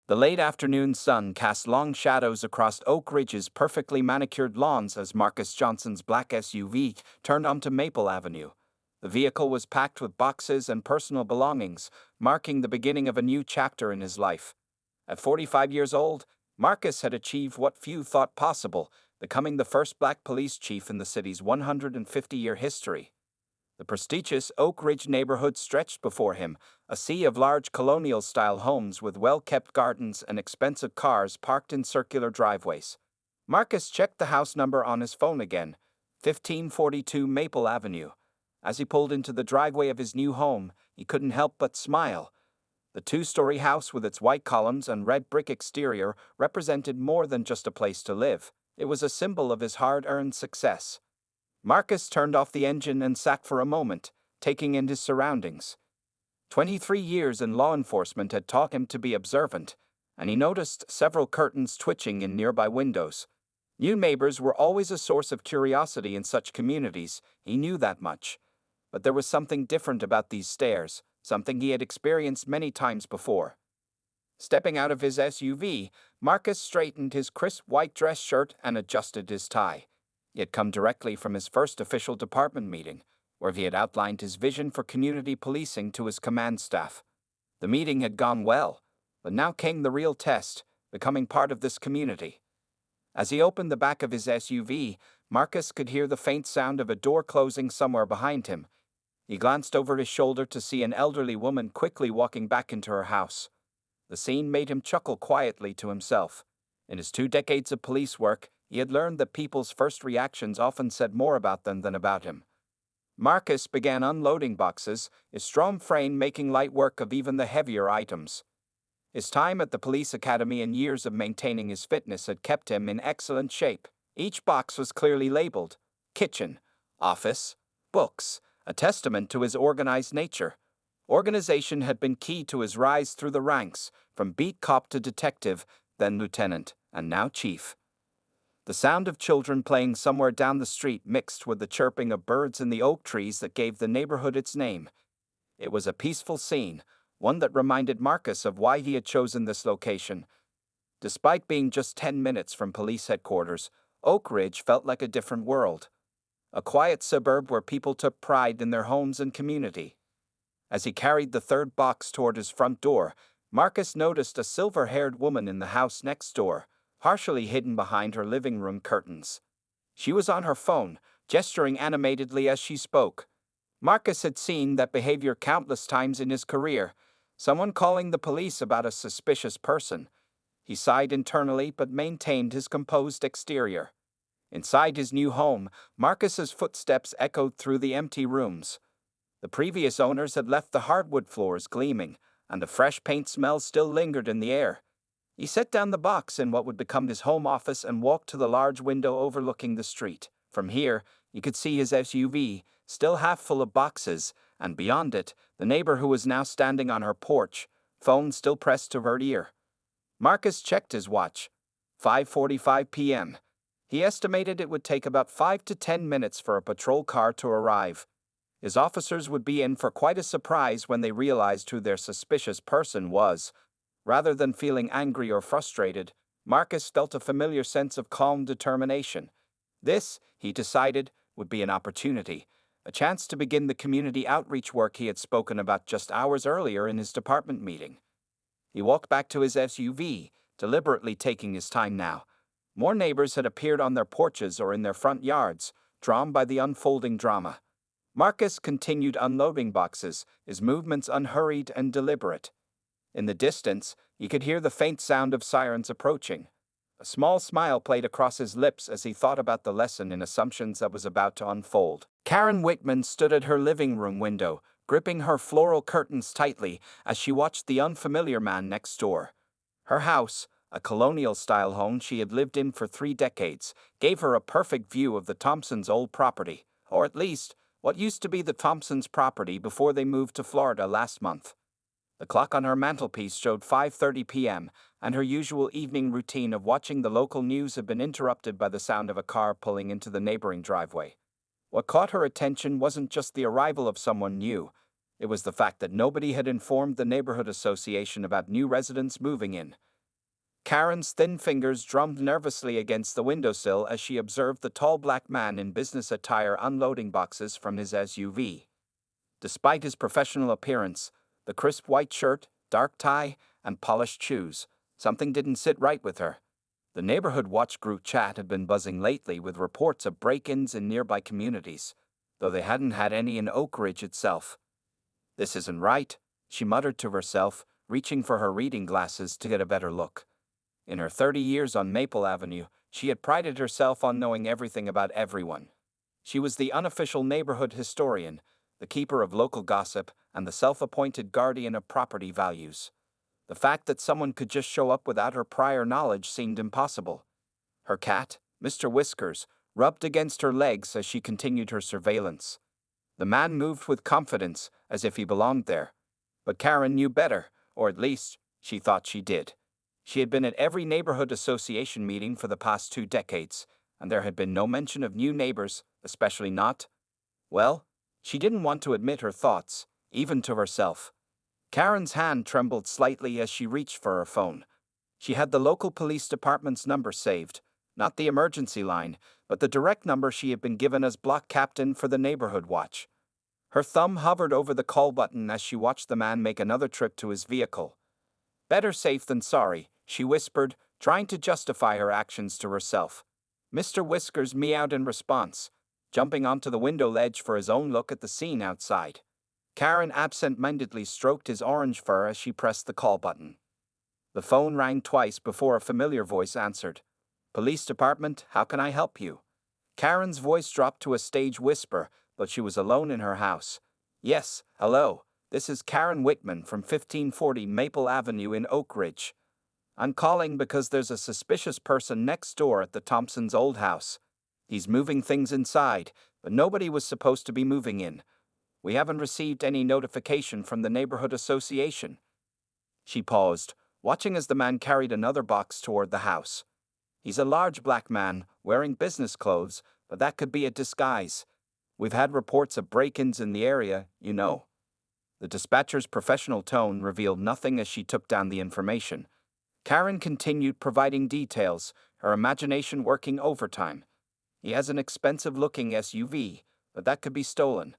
The late afternoon sun cast long shadows across Oak Ridge's perfectly manicured lawns as Marcus Johnson's black SUV turned onto Maple Avenue. The vehicle was packed with boxes and personal belongings, marking the beginning of a new chapter in his life. At 45 years old, Marcus had achieved what few thought possible, becoming the first black police chief in the city's 150-year history. The prestigious Oak Ridge neighborhood stretched before him, a sea of large colonial-style homes with well-kept gardens and expensive cars parked in circular driveways. Marcus checked the house number on his phone again, 1542 Maple Avenue. As he pulled into the driveway of his new home, he couldn't help but smile. The two-story house with its white columns and red brick exterior represented more than just a place to live. It was a symbol of his hard-earned success. Marcus turned off the engine and sat for a moment, taking in his surroundings. 23 years in law enforcement had taught him to be observant, and he noticed several curtains twitching in nearby windows. New neighbors were always a source of curiosity in such communities, he knew that much. But there was something different about these stairs, something he had experienced many times before. Stepping out of his SUV, Marcus straightened his crisp white dress shirt and adjusted his tie. He had come directly from his first official department meeting, where he had outlined his vision for community policing to his command staff. The meeting had gone well, but now came the real test, becoming part of this community. As he opened the back of his SUV, Marcus could hear the faint sound of a door closing somewhere behind him. He glanced over his shoulder to see an elderly woman quickly walking back into her house. The scene made him chuckle quietly to himself. In his 2 decades of police work, he had learned that people's first reactions often said more about them than about him. Marcus began unloading boxes, his strong frame making light work of even the heavier items. His time at the police academy and years of maintaining his fitness had kept him in excellent shape. Each box was clearly labeled: kitchen, office, books, a testament to his organized nature. Organization had been key to his rise through the ranks, from beat cop to detective, then lieutenant, and now chief. The sound of children playing somewhere down the street mixed with the chirping of birds in the oak trees that gave the neighborhood its name. It was a peaceful scene, one that reminded Marcus of why he had chosen this location. Despite being just 10 minutes from police headquarters, Oak Ridge felt like a different world. A quiet suburb where people took pride in their homes and community. As he carried the third box toward his front door, Marcus noticed a silver-haired woman in the house next door, partially hidden behind her living room curtains. She was on her phone, gesturing animatedly as she spoke. Marcus had seen that behavior countless times in his career, someone calling the police about a suspicious person. He sighed internally but maintained his composed exterior. Inside his new home, Marcus's footsteps echoed through the empty rooms. The previous owners had left the hardwood floors gleaming, and the fresh paint smell still lingered in the air. He set down the box in what would become his home office and walked to the large window overlooking the street. From here, he could see his SUV, still half full of boxes, and beyond it, the neighbor who was now standing on her porch, phone still pressed to her ear. Marcus checked his watch. 5:45 p.m. He estimated it would take about 5 to 10 minutes for a patrol car to arrive. His officers would be in for quite a surprise when they realized who their suspicious person was. Rather than feeling angry or frustrated, Marcus felt a familiar sense of calm determination. This, he decided, would be an opportunity, a chance to begin the community outreach work he had spoken about just hours earlier in his department meeting. He walked back to his SUV, deliberately taking his time now. More neighbors had appeared on their porches or in their front yards, drawn by the unfolding drama. Marcus continued unloading boxes, his movements unhurried and deliberate. In the distance, he could hear the faint sound of sirens approaching. A small smile played across his lips as he thought about the lesson in assumptions that was about to unfold. Karen Whitman stood at her living room window, gripping her floral curtains tightly as she watched the unfamiliar man next door. Her house, a colonial-style home she had lived in for 3 decades, gave her a perfect view of the Thompsons' old property, or at least, what used to be the Thompsons' property before they moved to Florida last month. The clock on her mantelpiece showed 5:30 p.m., and her usual evening routine of watching the local news had been interrupted by the sound of a car pulling into the neighboring driveway. What caught her attention wasn't just the arrival of someone new. It was the fact that nobody had informed the neighborhood association about new residents moving in. Karen's thin fingers drummed nervously against the windowsill as she observed the tall black man in business attire unloading boxes from his SUV. Despite his professional appearance, the crisp white shirt, dark tie, and polished shoes, something didn't sit right with her. The neighborhood watch group chat had been buzzing lately with reports of break-ins in nearby communities, though they hadn't had any in Oak Ridge itself. "This isn't right," she muttered to herself, reaching for her reading glasses to get a better look. In her 30 years on Maple Avenue, she had prided herself on knowing everything about everyone. She was the unofficial neighborhood historian, the keeper of local gossip, and the self-appointed guardian of property values. The fact that someone could just show up without her prior knowledge seemed impossible. Her cat, Mr. Whiskers, rubbed against her legs as she continued her surveillance. The man moved with confidence, as if he belonged there. But Karen knew better, or at least, she thought she did. She had been at every neighborhood association meeting for the past 2 decades, and there had been no mention of new neighbors, especially not. Well, she didn't want to admit her thoughts, even to herself. Karen's hand trembled slightly as she reached for her phone. She had the local police department's number saved, not the emergency line, but the direct number she had been given as block captain for the neighborhood watch. Her thumb hovered over the call button as she watched the man make another trip to his vehicle. "Better safe than sorry," she whispered, trying to justify her actions to herself. Mr. Whiskers meowed in response, jumping onto the window ledge for his own look at the scene outside. Karen absent-mindedly stroked his orange fur as she pressed the call button. The phone rang twice before a familiar voice answered. "Police department, how can I help you?" Karen's voice dropped to a stage whisper, but she was alone in her house. "Yes, hello. This is Karen Whitman from 1540 Maple Avenue in Oak Ridge. I'm calling because there's a suspicious person next door at the Thompsons' old house. He's moving things inside, but nobody was supposed to be moving in. We haven't received any notification from the neighborhood association." She paused, watching as the man carried another box toward the house. He's a large black man, wearing business clothes, but that could be a disguise. We've had reports of break-ins in the area, you know. The dispatcher's professional tone revealed nothing as she took down the information. Karen continued providing details, her imagination working overtime. "He has an expensive-looking SUV, but that could be stolen.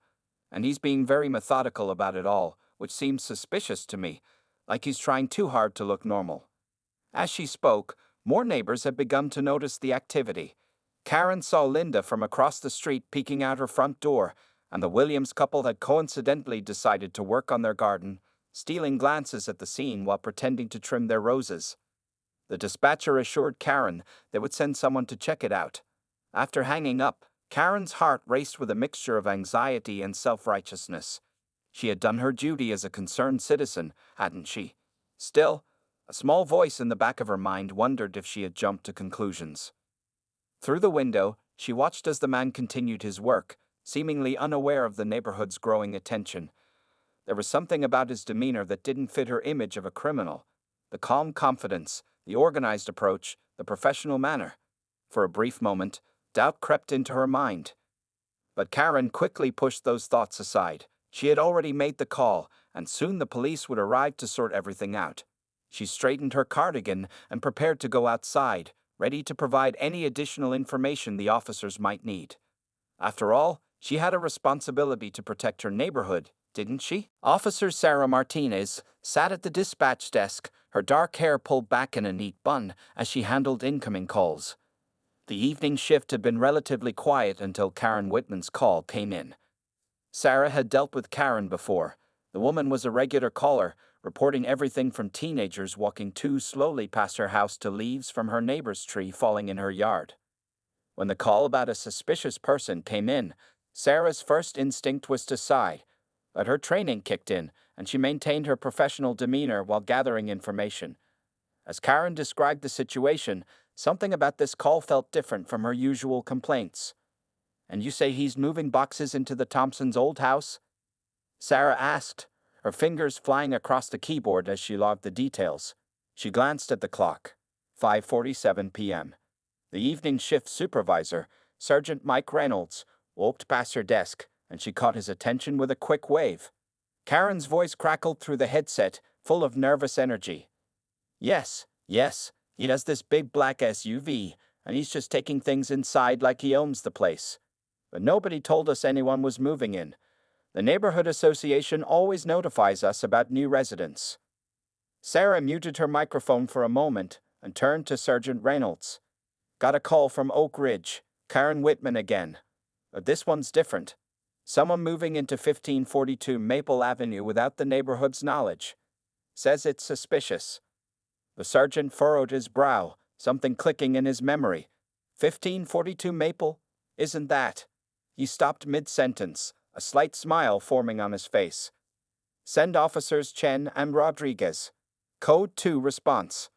And he's being very methodical about it all, which seems suspicious to me, like he's trying too hard to look normal." As she spoke, more neighbors had begun to notice the activity. Karen saw Linda from across the street peeking out her front door, and the Williams couple had coincidentally decided to work on their garden, stealing glances at the scene while pretending to trim their roses. The dispatcher assured Karen they would send someone to check it out. After hanging up, Karen's heart raced with a mixture of anxiety and self-righteousness. She had done her duty as a concerned citizen, hadn't she? Still, a small voice in the back of her mind wondered if she had jumped to conclusions. Through the window, she watched as the man continued his work, seemingly unaware of the neighborhood's growing attention. There was something about his demeanor that didn't fit her image of a criminal. The calm confidence, the organized approach, the professional manner. For a brief moment, doubt crept into her mind. But Karen quickly pushed those thoughts aside. She had already made the call, and soon the police would arrive to sort everything out. She straightened her cardigan and prepared to go outside, ready to provide any additional information the officers might need. After all, she had a responsibility to protect her neighborhood, didn't she? Officer Sarah Martinez sat at the dispatch desk, her dark hair pulled back in a neat bun as she handled incoming calls. The evening shift had been relatively quiet until Karen Whitman's call came in. Sarah had dealt with Karen before. The woman was a regular caller, reporting everything from teenagers walking too slowly past her house to leaves from her neighbor's tree falling in her yard. When the call about a suspicious person came in, Sarah's first instinct was to sigh, but her training kicked in, and she maintained her professional demeanor while gathering information. As Karen described the situation, something about this call felt different from her usual complaints. "And you say he's moving boxes into the Thompsons' old house?" Sarah asked, her fingers flying across the keyboard as she logged the details. She glanced at the clock. 5:47 p.m. The evening shift supervisor, Sergeant Mike Reynolds, walked past her desk, and she caught his attention with a quick wave. Karen's voice crackled through the headset, full of nervous energy. Yes, He has this big black SUV, and he's just taking things inside like he owns the place. But nobody told us anyone was moving in. The neighborhood association always notifies us about new residents." Sarah muted her microphone for a moment and turned to Sergeant Reynolds. "Got a call from Oak Ridge. Karen Whitman again. But this one's different. Someone moving into 1542 Maple Avenue without the neighborhood's knowledge. Says it's suspicious." The sergeant furrowed his brow, something clicking in his memory. 1542 Maple? Isn't that? He stopped mid-sentence, a slight smile forming on his face. "Send officers Chen and Rodriguez." Code 2 response.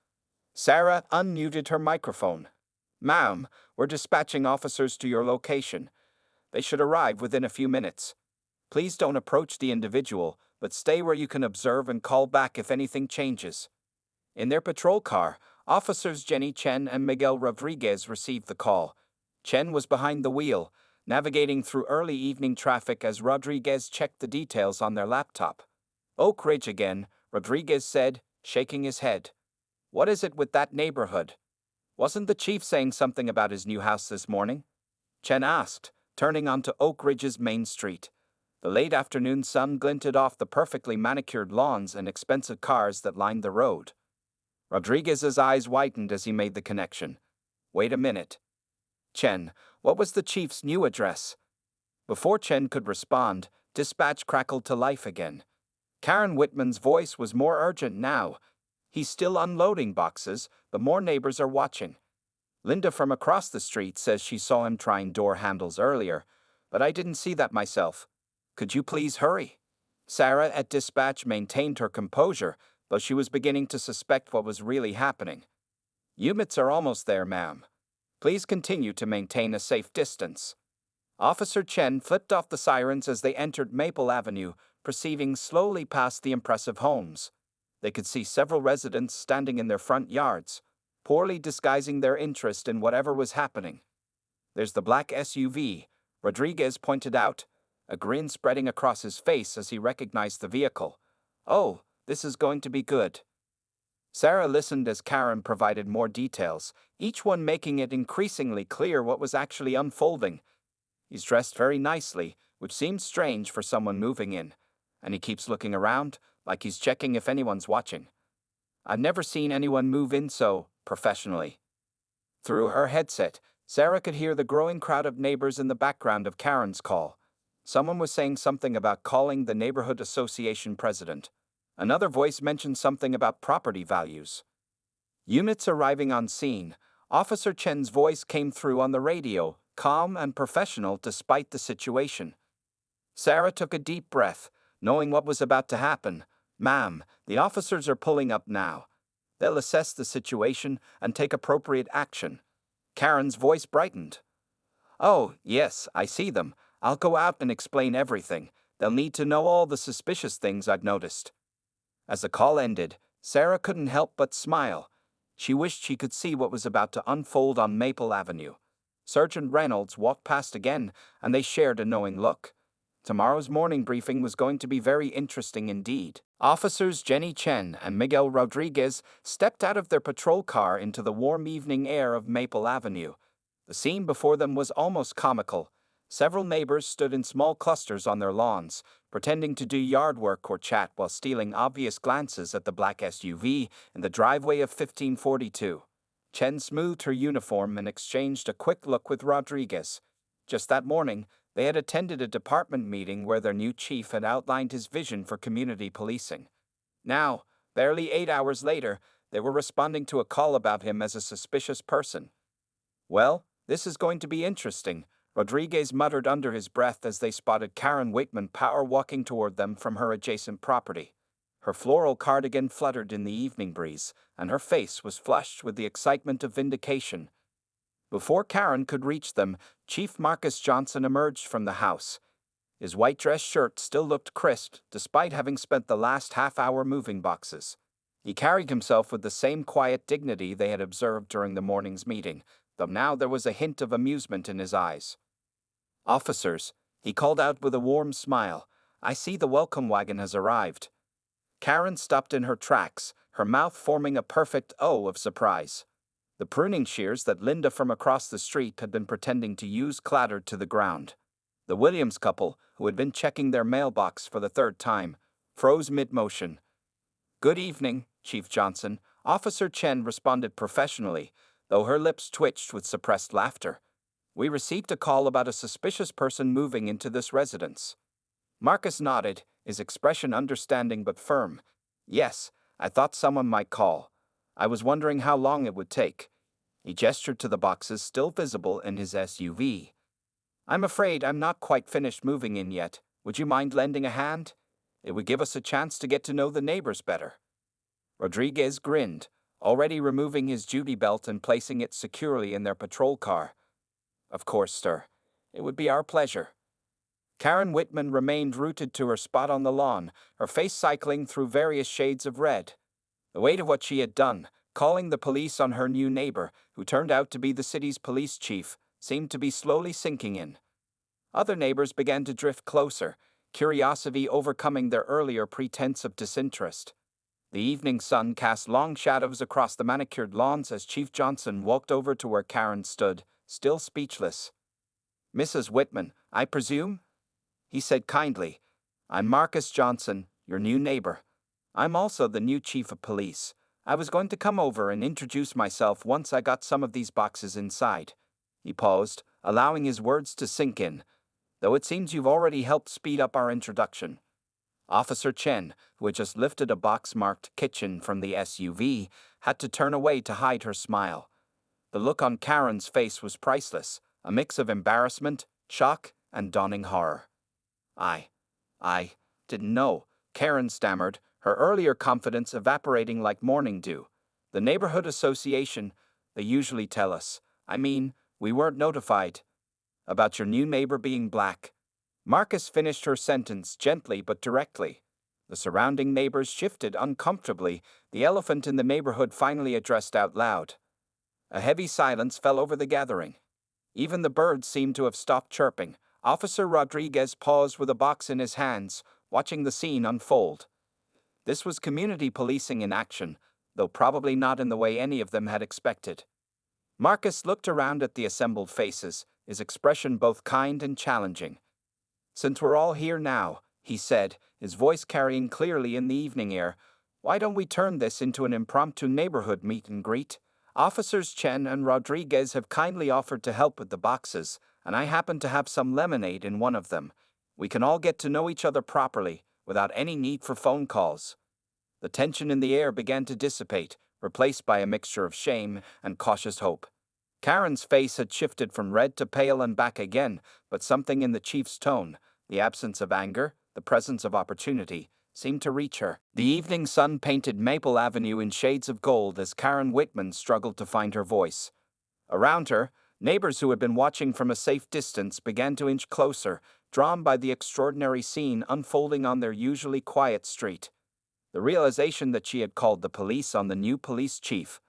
Sarah unmuted her microphone. "Ma'am, we're dispatching officers to your location. They should arrive within a few minutes. Please don't approach the individual, but stay where you can observe and call back if anything changes." In their patrol car, officers Jenny Chen and Miguel Rodriguez received the call. Chen was behind the wheel, navigating through early evening traffic as Rodriguez checked the details on their laptop. "Oak Ridge again," Rodriguez said, shaking his head. "What is it with that neighborhood? Wasn't the chief saying something about his new house this morning?" Chen asked, turning onto Oak Ridge's main street. The late afternoon sun glinted off the perfectly manicured lawns and expensive cars that lined the road. Rodriguez's eyes widened as he made the connection. "Wait a minute. Chen, what was the chief's new address?" Before Chen could respond, dispatch crackled to life again. Karen Whitman's voice was more urgent now. "He's still unloading boxes, but more neighbors are watching. Linda from across the street says she saw him trying door handles earlier, but I didn't see that myself. Could you please hurry?" Sarah at dispatch maintained her composure, though she was beginning to suspect what was really happening. "Units are almost there, ma'am. Please continue to maintain a safe distance." Officer Chen flipped off the sirens as they entered Maple Avenue, proceeding slowly past the impressive homes. They could see several residents standing in their front yards, poorly disguising their interest in whatever was happening. "There's the black SUV," Rodriguez pointed out, a grin spreading across his face as he recognized the vehicle. "Oh, this is going to be good." Sarah listened as Karen provided more details, each one making it increasingly clear what was actually unfolding. "He's dressed very nicely, which seems strange for someone moving in, and he keeps looking around, like he's checking if anyone's watching. I've never seen anyone move in so professionally." Through her headset, Sarah could hear the growing crowd of neighbors in the background of Karen's call. Someone was saying something about calling the neighborhood association president. Another voice mentioned something about property values. Units arriving on scene, Officer Chen's voice came through on the radio, calm and professional despite the situation. Sarah took a deep breath, knowing what was about to happen. "Ma'am, the officers are pulling up now. They'll assess the situation and take appropriate action." Karen's voice brightened. "Oh, yes, I see them. I'll go out and explain everything. They'll need to know all the suspicious things I've noticed." As the call ended, Sarah couldn't help but smile. She wished she could see what was about to unfold on Maple Avenue. Sergeant Reynolds walked past again, and they shared a knowing look. Tomorrow's morning briefing was going to be very interesting indeed. Officers Jenny Chen and Miguel Rodriguez stepped out of their patrol car into the warm evening air of Maple Avenue. The scene before them was almost comical. Several neighbors stood in small clusters on their lawns, pretending to do yard work or chat while stealing obvious glances at the black SUV in the driveway of 1542. Chen smoothed her uniform and exchanged a quick look with Rodriguez. Just that morning, they had attended a department meeting where their new chief had outlined his vision for community policing. Now, barely 8 hours later, they were responding to a call about him as a suspicious person. "Well, this is going to be interesting," Rodriguez muttered under his breath as they spotted Karen Whitman power walking toward them from her adjacent property. Her floral cardigan fluttered in the evening breeze, and her face was flushed with the excitement of vindication. Before Karen could reach them, Chief Marcus Johnson emerged from the house. His white dress shirt still looked crisp, despite having spent the last half-hour moving boxes. He carried himself with the same quiet dignity they had observed during the morning's meeting, though now there was a hint of amusement in his eyes. "Officers," he called out with a warm smile, "I see the welcome wagon has arrived." Karen stopped in her tracks, her mouth forming a perfect O of surprise. The pruning shears that Linda from across the street had been pretending to use clattered to the ground. The Williams couple, who had been checking their mailbox for the third time, froze mid-motion. "Good evening, Chief Johnson," Officer Chen responded professionally, though her lips twitched with suppressed laughter. "We received a call about a suspicious person moving into this residence." Marcus nodded, his expression understanding but firm. "Yes, I thought someone might call. I was wondering how long it would take." He gestured to the boxes still visible in his SUV. "I'm afraid I'm not quite finished moving in yet. Would you mind lending a hand? It would give us a chance to get to know the neighbors better." Rodriguez grinned, already removing his duty belt and placing it securely in their patrol car. "Of course, sir. It would be our pleasure." Karen Whitman remained rooted to her spot on the lawn, her face cycling through various shades of red. The weight of what she had done, calling the police on her new neighbor, who turned out to be the city's police chief, seemed to be slowly sinking in. Other neighbors began to drift closer, curiosity overcoming their earlier pretense of disinterest. The evening sun cast long shadows across the manicured lawns as Chief Johnson walked over to where Karen stood, still speechless. "Mrs. Whitman, I presume?" he said kindly. "I'm Marcus Johnson, your new neighbor. I'm also the new chief of police. I was going to come over and introduce myself once I got some of these boxes inside." He paused, allowing his words to sink in. "Though it seems you've already helped speed up our introduction." Officer Chen, who had just lifted a box marked "Kitchen" from the SUV, had to turn away to hide her smile. The look on Karen's face was priceless, a mix of embarrassment, shock, and dawning horror. I didn't know," Karen stammered, her earlier confidence evaporating like morning dew. "The neighborhood association, they usually tell us. I mean, we weren't notified." "About your new neighbor being black." Marcus finished her sentence gently but directly. The surrounding neighbors shifted uncomfortably, the elephant in the neighborhood finally addressed out loud. A heavy silence fell over the gathering. Even the birds seemed to have stopped chirping. Officer Rodriguez paused with a box in his hands, watching the scene unfold. This was community policing in action, though probably not in the way any of them had expected. Marcus looked around at the assembled faces, his expression both kind and challenging. "Since we're all here now," he said, his voice carrying clearly in the evening air, "why don't we turn this into an impromptu neighborhood meet and greet? Officers Chen and Rodriguez have kindly offered to help with the boxes, and I happen to have some lemonade in one of them. We can all get to know each other properly, without any need for phone calls." The tension in the air began to dissipate, replaced by a mixture of shame and cautious hope. Karen's face had shifted from red to pale and back again, but something in the chief's tone, the absence of anger, the presence of opportunity, seemed to reach her. The evening sun painted Maple Avenue in shades of gold as Karen Whitman struggled to find her voice. Around her, neighbors who had been watching from a safe distance began to inch closer, drawn by the extraordinary scene unfolding on their usually quiet street. The realization that she had called the police on the new police chief,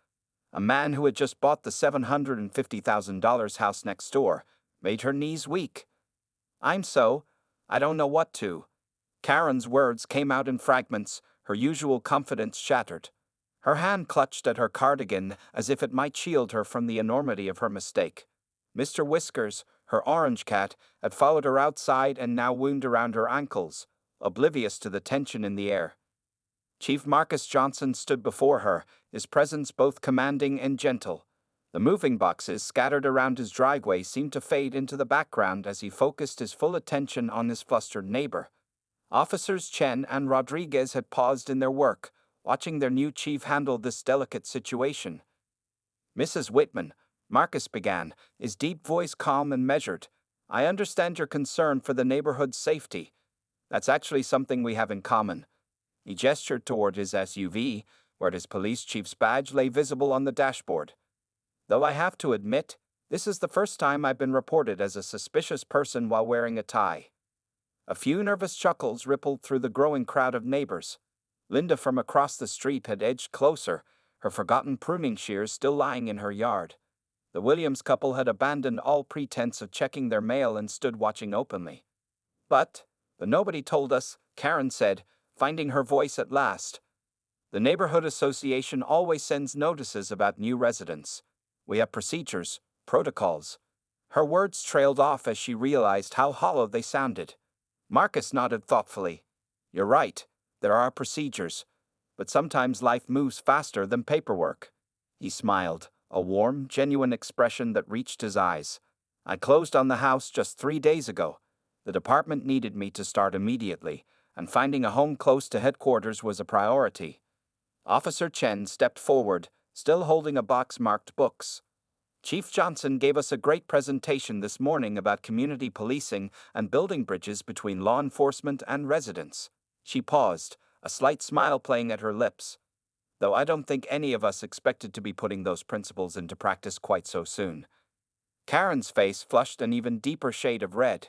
a man who had just bought the $750,000 house next door, made her knees weak. I don't know what to." Karen's words came out in fragments, her usual confidence shattered. Her hand clutched at her cardigan as if it might shield her from the enormity of her mistake. Mr. Whiskers, her orange cat, had followed her outside and now wound around her ankles, oblivious to the tension in the air. Chief Marcus Johnson stood before her, his presence both commanding and gentle. The moving boxes scattered around his driveway seemed to fade into the background as he focused his full attention on his flustered neighbor. Officers Chen and Rodriguez had paused in their work, watching their new chief handle this delicate situation. "Mrs. Whitman," Marcus began, his deep voice calm and measured, "I understand your concern for the neighborhood's safety. That's actually something we have in common." He gestured toward his SUV, where his police chief's badge lay visible on the dashboard. "Though I have to admit, this is the first time I've been reported as a suspicious person while wearing a tie." A few nervous chuckles rippled through the growing crowd of neighbors. Linda from across the street had edged closer, her forgotten pruning shears still lying in her yard. The Williams couple had abandoned all pretense of checking their mail and stood watching openly. But nobody told us," Karen said, finding her voice at last. "The neighborhood association always sends notices about new residents. We have procedures, protocols. Her words trailed off as she realized how hollow they sounded. Marcus nodded thoughtfully. You're right, there are procedures, but sometimes life moves faster than paperwork. He smiled, a warm, genuine expression that reached his eyes. I closed on the house just 3 days ago. The department needed me to start immediately, and finding a home close to headquarters was a priority. Officer Chen stepped forward, still holding a box marked books. Chief Johnson gave us a great presentation this morning about community policing and building bridges between law enforcement and residents. She paused, a slight smile playing at her lips. Though I don't think any of us expected to be putting those principles into practice quite so soon. Karen's face flushed an even deeper shade of red.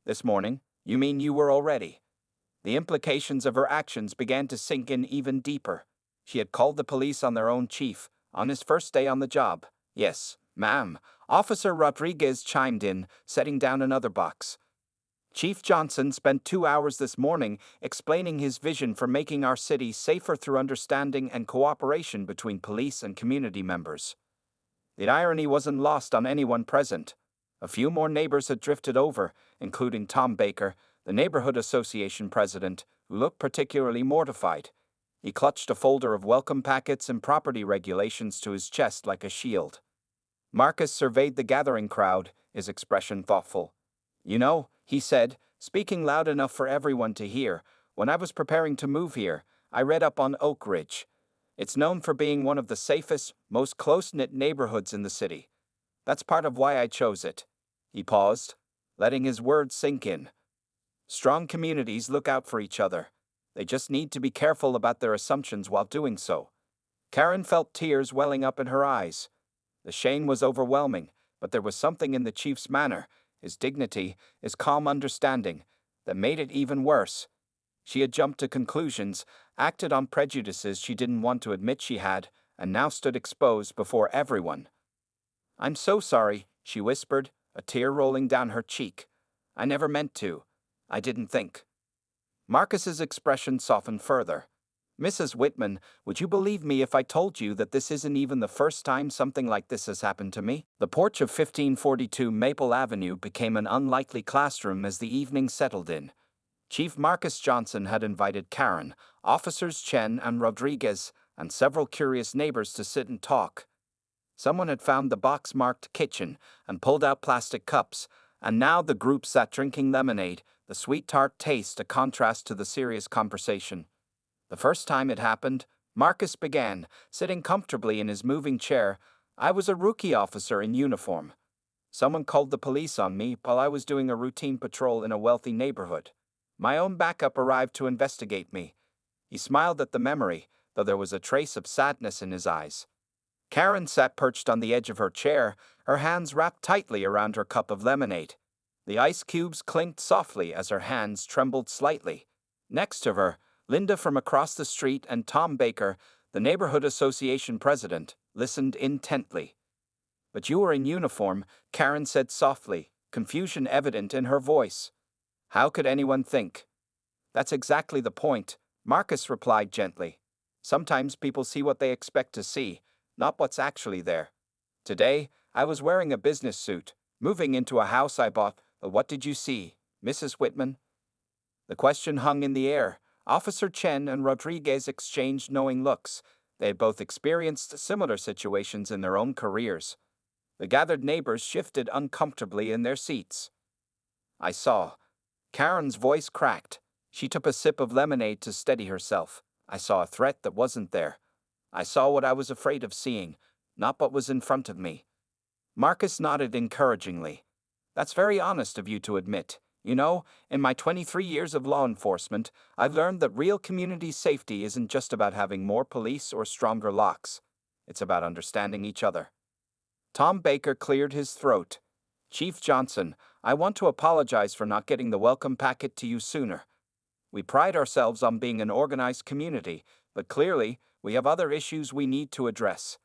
This morning, you mean you were already? The implications of her actions began to sink in even deeper. She had called the police on their own chief, on his first day on the job. Yes, ma'am, Officer Rodriguez chimed in, setting down another box. Chief Johnson spent 2 hours this morning explaining his vision for making our city safer through understanding and cooperation between police and community members. The irony wasn't lost on anyone present. A few more neighbors had drifted over, including Tom Baker, the neighborhood association president, who looked particularly mortified. He clutched a folder of welcome packets and property regulations to his chest like a shield. Marcus surveyed the gathering crowd, his expression thoughtful. You know, he said, speaking loud enough for everyone to hear, when I was preparing to move here, I read up on Oak Ridge. It's known for being one of the safest, most close-knit neighborhoods in the city. That's part of why I chose it. He paused, letting his words sink in. Strong communities look out for each other. They just need to be careful about their assumptions while doing so. Karen felt tears welling up in her eyes. The shame was overwhelming, but there was something in the chief's manner, his dignity, his calm understanding, that made it even worse. She had jumped to conclusions, acted on prejudices she didn't want to admit she had, and now stood exposed before everyone. I'm so sorry, she whispered, a tear rolling down her cheek. I never meant to. I didn't think. Marcus's expression softened further. Mrs. Whitman, would you believe me if I told you that this isn't even the first time something like this has happened to me? The porch of 1542 Maple Avenue became an unlikely classroom as the evening settled in. Chief Marcus Johnson had invited Karen, Officers Chen and Rodriguez, and several curious neighbors to sit and talk. Someone had found the box marked kitchen and pulled out plastic cups, and now the group sat drinking lemonade, the sweet tart taste a contrast to the serious conversation. The first time it happened, Marcus began, sitting comfortably in his moving chair. I was a rookie officer in uniform. Someone called the police on me while I was doing a routine patrol in a wealthy neighborhood. My own backup arrived to investigate me. He smiled at the memory, though there was a trace of sadness in his eyes. Karen sat perched on the edge of her chair, her hands wrapped tightly around her cup of lemonade. The ice cubes clinked softly as her hands trembled slightly. Next to her, Linda from across the street and Tom Baker, the neighborhood association president, listened intently. But you were in uniform, Karen said softly, confusion evident in her voice. How could anyone think? That's exactly the point, Marcus replied gently. Sometimes people see what they expect to see, not what's actually there. Today, I was wearing a business suit, moving into a house I bought. What did you see, Mrs. Whitman? The question hung in the air. Officer Chen and Rodriguez exchanged knowing looks. They had both experienced similar situations in their own careers. The gathered neighbors shifted uncomfortably in their seats. I saw. Karen's voice cracked. She took a sip of lemonade to steady herself. I saw a threat that wasn't there. I saw what I was afraid of seeing, not what was in front of me. Marcus nodded encouragingly. That's very honest of you to admit. You know, in my 23 years of law enforcement, I've learned that real community safety isn't just about having more police or stronger locks. It's about understanding each other. Tom Baker cleared his throat. Chief Johnson, I want to apologize for not getting the welcome packet to you sooner. We pride ourselves on being an organized community, but clearly, we have other issues we need to address.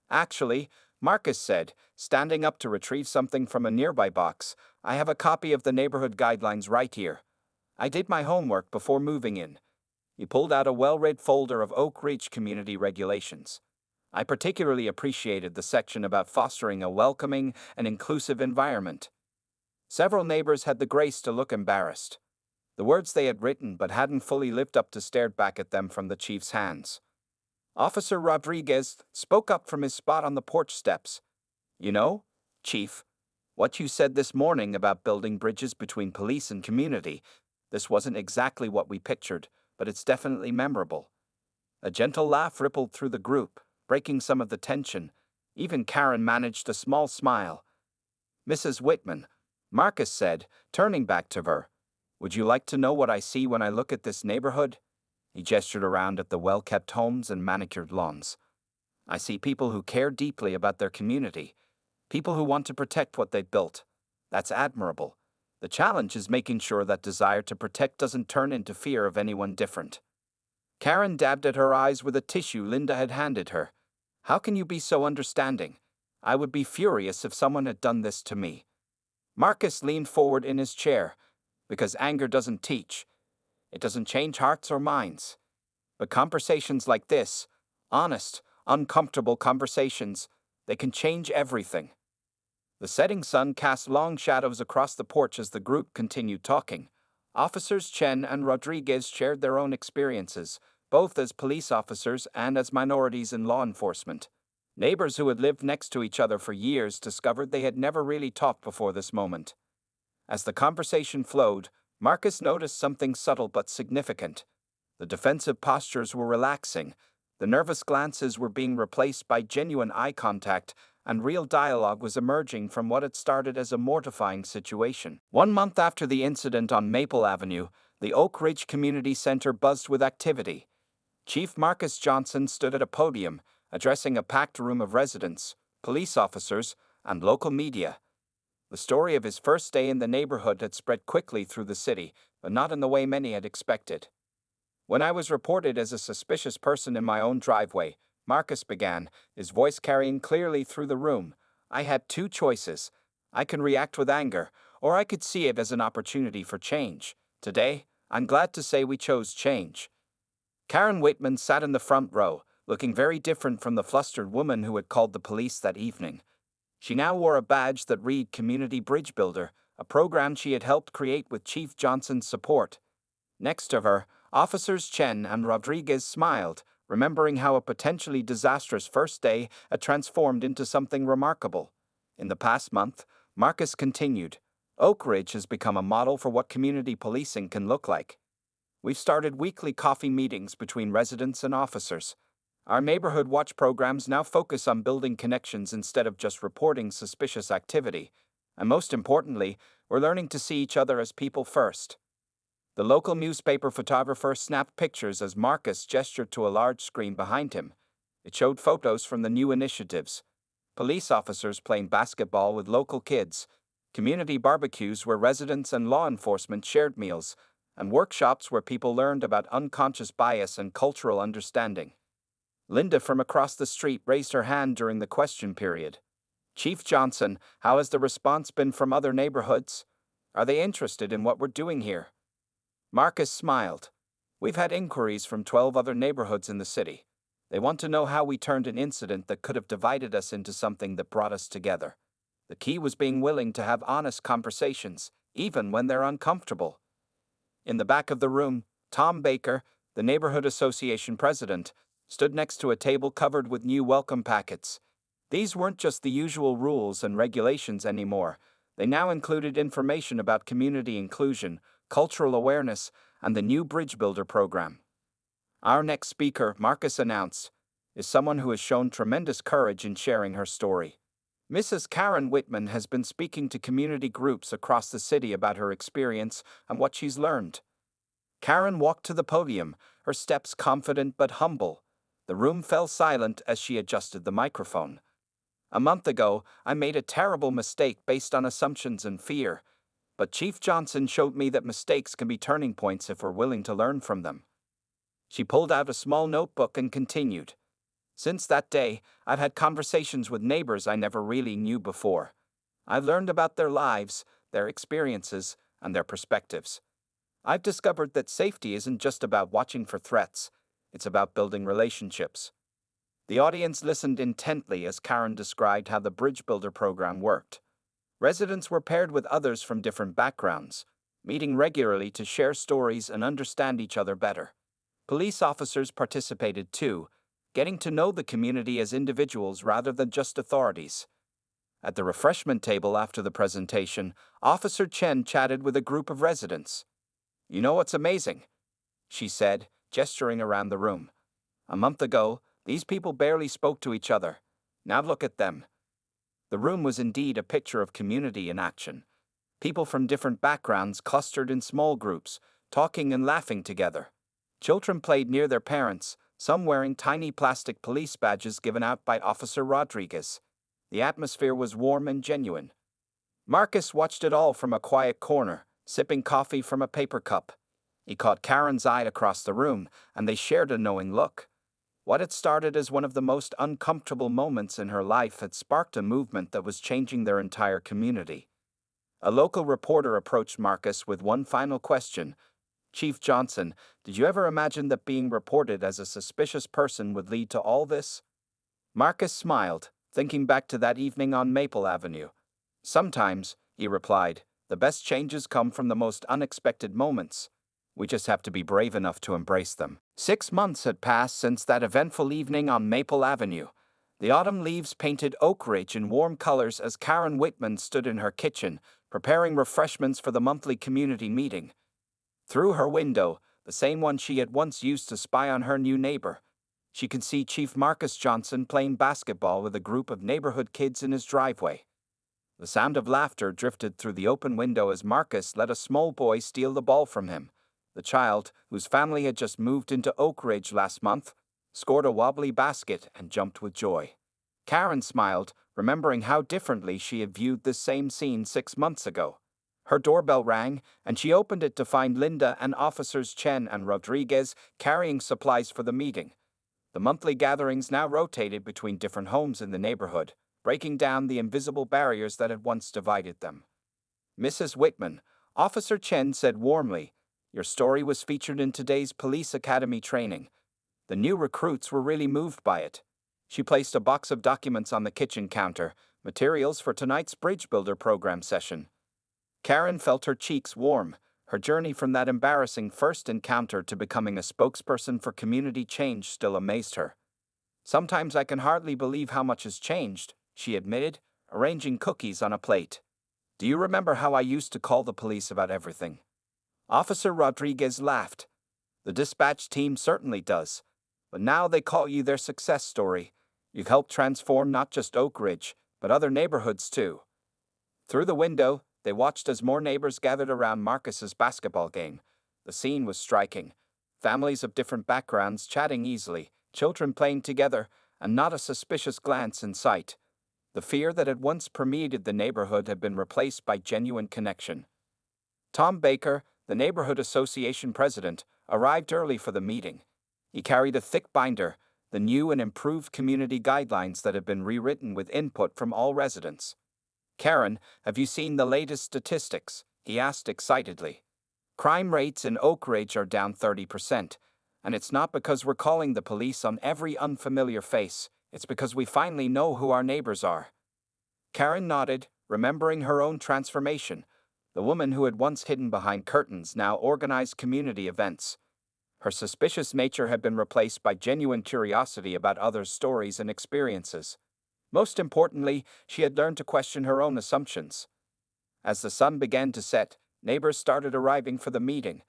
Actually, Marcus said, standing up to retrieve something from a nearby box, I have a copy of the neighborhood guidelines right here. I did my homework before moving in. He pulled out a well-read folder of Oak Ridge community regulations. I particularly appreciated the section about fostering a welcoming and inclusive environment. Several neighbors had the grace to look embarrassed. The words they had written but hadn't fully lived up to stared back at them from the chief's hands. Officer Rodriguez spoke up from his spot on the porch steps. "You know, Chief, what you said this morning about building bridges between police and community, this wasn't exactly what we pictured, but it's definitely memorable." A gentle laugh rippled through the group, breaking some of the tension. Even Karen managed a small smile. "Mrs. Whitman," Marcus said, turning back to her, "would you like to know what I see when I look at this neighborhood?" He gestured around at the well-kept homes and manicured lawns. "I see people who care deeply about their community, people who want to protect what they've built. That's admirable. The challenge is making sure that desire to protect doesn't turn into fear of anyone different." Karen dabbed at her eyes with a tissue Linda had handed her. "How can you be so understanding? I would be furious if someone had done this to me." Marcus leaned forward in his chair. "Because anger doesn't teach. It doesn't change hearts or minds. But conversations like this, honest, uncomfortable conversations, they can change everything." The setting sun cast long shadows across the porch as the group continued talking. Officers Chen and Rodriguez shared their own experiences, both as police officers and as minorities in law enforcement. Neighbors who had lived next to each other for years discovered they had never really talked before this moment. As the conversation flowed, Marcus noticed something subtle but significant. The defensive postures were relaxing, the nervous glances were being replaced by genuine eye contact, and real dialogue was emerging from what had started as a mortifying situation. 1 month after the incident on Maple Avenue, the Oak Ridge Community Center buzzed with activity. Chief Marcus Johnson stood at a podium, addressing a packed room of residents, police officers, and local media. The story of his first day in the neighborhood had spread quickly through the city, but not in the way many had expected. "When I was reported as a suspicious person in my own driveway," Marcus began, his voice carrying clearly through the room, "I had two choices. I could react with anger, or I could see it as an opportunity for change. Today, I'm glad to say we chose change." Karen Whitman sat in the front row, looking very different from the flustered woman who had called the police that evening. She now wore a badge that read Community Bridge Builder, a program she had helped create with Chief Johnson's support. Next to her, Officers Chen and Rodriguez smiled, remembering how a potentially disastrous first day had transformed into something remarkable. In the past month, Marcus continued, "Oak Ridge has become a model for what community policing can look like. We've started weekly coffee meetings between residents and officers. Our neighborhood watch programs now focus on building connections instead of just reporting suspicious activity. And most importantly, we're learning to see each other as people first." The local newspaper photographer snapped pictures as Marcus gestured to a large screen behind him. It showed photos from the new initiatives: police officers playing basketball with local kids, community barbecues where residents and law enforcement shared meals, and workshops where people learned about unconscious bias and cultural understanding. Linda from across the street raised her hand during the question period. "Chief Johnson, how has the response been from other neighborhoods? Are they interested in what we're doing here?" Marcus smiled. "We've had inquiries from 12 other neighborhoods in the city. They want to know how we turned an incident that could have divided us into something that brought us together. The key was being willing to have honest conversations, even when they're uncomfortable." In the back of the room, Tom Baker, the neighborhood association president, stood next to a table covered with new welcome packets. These weren't just the usual rules and regulations anymore. They now included information about community inclusion, cultural awareness, and the new Bridge Builder program. "Our next speaker," Marcus announced, "is someone who has shown tremendous courage in sharing her story. Mrs. Karen Whitman has been speaking to community groups across the city about her experience and what she's learned." Karen walked to the podium, her steps confident but humble. The room fell silent as she adjusted the microphone. "A month ago, I made a terrible mistake based on assumptions and fear. But Chief Johnson showed me that mistakes can be turning points if we're willing to learn from them." She pulled out a small notebook and continued, "Since that day, I've had conversations with neighbors I never really knew before. I've learned about their lives, their experiences, and their perspectives. I've discovered that safety isn't just about watching for threats, it's about building relationships." The audience listened intently as Karen described how the Bridge Builder program worked. Residents were paired with others from different backgrounds, meeting regularly to share stories and understand each other better. Police officers participated too, getting to know the community as individuals rather than just authorities. At the refreshment table after the presentation, Officer Chen chatted with a group of residents. "You know what's amazing?" she said, gesturing around the room. "A month ago, these people barely spoke to each other. Now look at them." The room was indeed a picture of community in action. People from different backgrounds clustered in small groups, talking and laughing together. Children played near their parents, some wearing tiny plastic police badges given out by Officer Rodriguez. The atmosphere was warm and genuine. Marcus watched it all from a quiet corner, sipping coffee from a paper cup. He caught Karen's eye across the room, and they shared a knowing look. What had started as one of the most uncomfortable moments in her life had sparked a movement that was changing their entire community. A local reporter approached Marcus with one final question. "Chief Johnson, did you ever imagine that being reported as a suspicious person would lead to all this?" Marcus smiled, thinking back to that evening on Maple Avenue. "Sometimes," he replied, "the best changes come from the most unexpected moments. We just have to be brave enough to embrace them." 6 months had passed since that eventful evening on Maple Avenue. The autumn leaves painted Oak Ridge in warm colors as Karen Whitman stood in her kitchen, preparing refreshments for the monthly community meeting. Through her window, the same one she had once used to spy on her new neighbor, she could see Chief Marcus Johnson playing basketball with a group of neighborhood kids in his driveway. The sound of laughter drifted through the open window as Marcus let a small boy steal the ball from him. The child, whose family had just moved into Oak Ridge last month, scored a wobbly basket and jumped with joy. Karen smiled, remembering how differently she had viewed this same scene 6 months ago. Her doorbell rang, and she opened it to find Linda and Officers Chen and Rodriguez carrying supplies for the meeting. The monthly gatherings now rotated between different homes in the neighborhood, breaking down the invisible barriers that had once divided them. "Mrs. Whitman," Officer Chen said warmly, "your story was featured in today's police academy training. The new recruits were really moved by it." She placed a box of documents on the kitchen counter, materials for tonight's Bridge Builder program session. Karen felt her cheeks warm. Her journey from that embarrassing first encounter to becoming a spokesperson for community change still amazed her. "Sometimes I can hardly believe how much has changed," she admitted, arranging cookies on a plate. "Do you remember how I used to call the police about everything?" Officer Rodriguez laughed. "The dispatch team certainly does. But now they call you their success story. You've helped transform not just Oak Ridge, but other neighborhoods too." Through the window, they watched as more neighbors gathered around Marcus's basketball game. The scene was striking. Families of different backgrounds chatting easily, children playing together, and not a suspicious glance in sight. The fear that had once permeated the neighborhood had been replaced by genuine connection. Tom Baker, the neighborhood association president, arrived early for the meeting. He carried a thick binder, the new and improved community guidelines that had been rewritten with input from all residents. "Karen, have you seen the latest statistics?" he asked excitedly. "Crime rates in Oak Ridge are down 30%, and it's not because we're calling the police on every unfamiliar face, it's because we finally know who our neighbors are." Karen nodded, remembering her own transformation. The woman who had once hidden behind curtains now organized community events. Her suspicious nature had been replaced by genuine curiosity about others' stories and experiences. Most importantly, she had learned to question her own assumptions. As the sun began to set, neighbors started arriving for the meeting.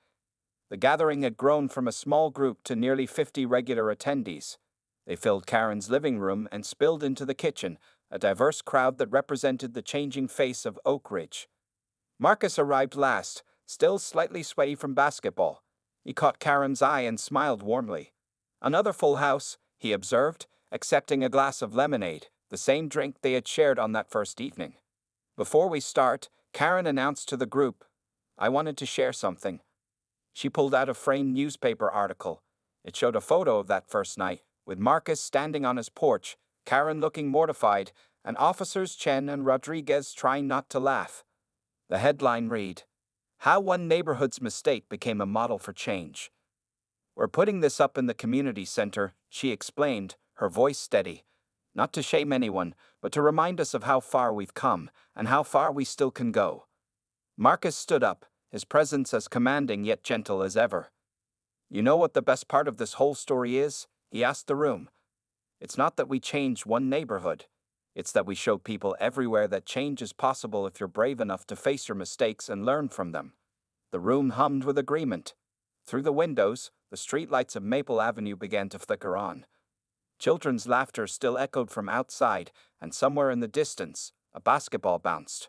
The gathering had grown from a small group to nearly 50 regular attendees. They filled Karen's living room and spilled into the kitchen, a diverse crowd that represented the changing face of Oak Ridge. Marcus arrived last, still slightly sweaty from basketball. He caught Karen's eye and smiled warmly. "Another full house," he observed, accepting a glass of lemonade, the same drink they had shared on that first evening. "Before we start," Karen announced to the group, "I wanted to share something." She pulled out a framed newspaper article. It showed a photo of that first night, with Marcus standing on his porch, Karen looking mortified, and Officers Chen and Rodriguez trying not to laugh. The headline read, "How One Neighborhood's Mistake Became a Model for Change." "We're putting this up in the community center," she explained, her voice steady. Not to shame anyone, but to remind us of how far we've come and how far we still can go. Marcus stood up, his presence as commanding yet gentle as ever. You know what the best part of this whole story is? He asked the room. It's not that we changed one neighborhood. It's that we show people everywhere that change is possible if you're brave enough to face your mistakes and learn from them. The room hummed with agreement. Through the windows, the streetlights of Maple Avenue began to flicker on. Children's laughter still echoed from outside, and somewhere in the distance, a basketball bounced.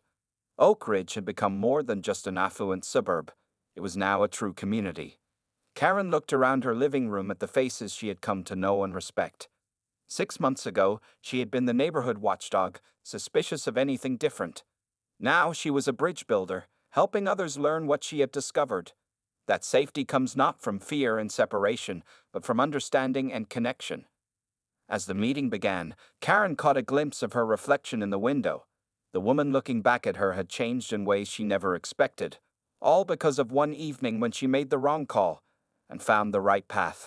Oak Ridge had become more than just an affluent suburb. It was now a true community. Karen looked around her living room at the faces she had come to know and respect. 6 months ago, she had been the neighborhood watchdog, suspicious of anything different. Now she was a bridge builder, helping others learn what she had discovered. That safety comes not from fear and separation, but from understanding and connection. As the meeting began, Karen caught a glimpse of her reflection in the window. The woman looking back at her had changed in ways she never expected, all because of one evening when she made the wrong call and found the right path.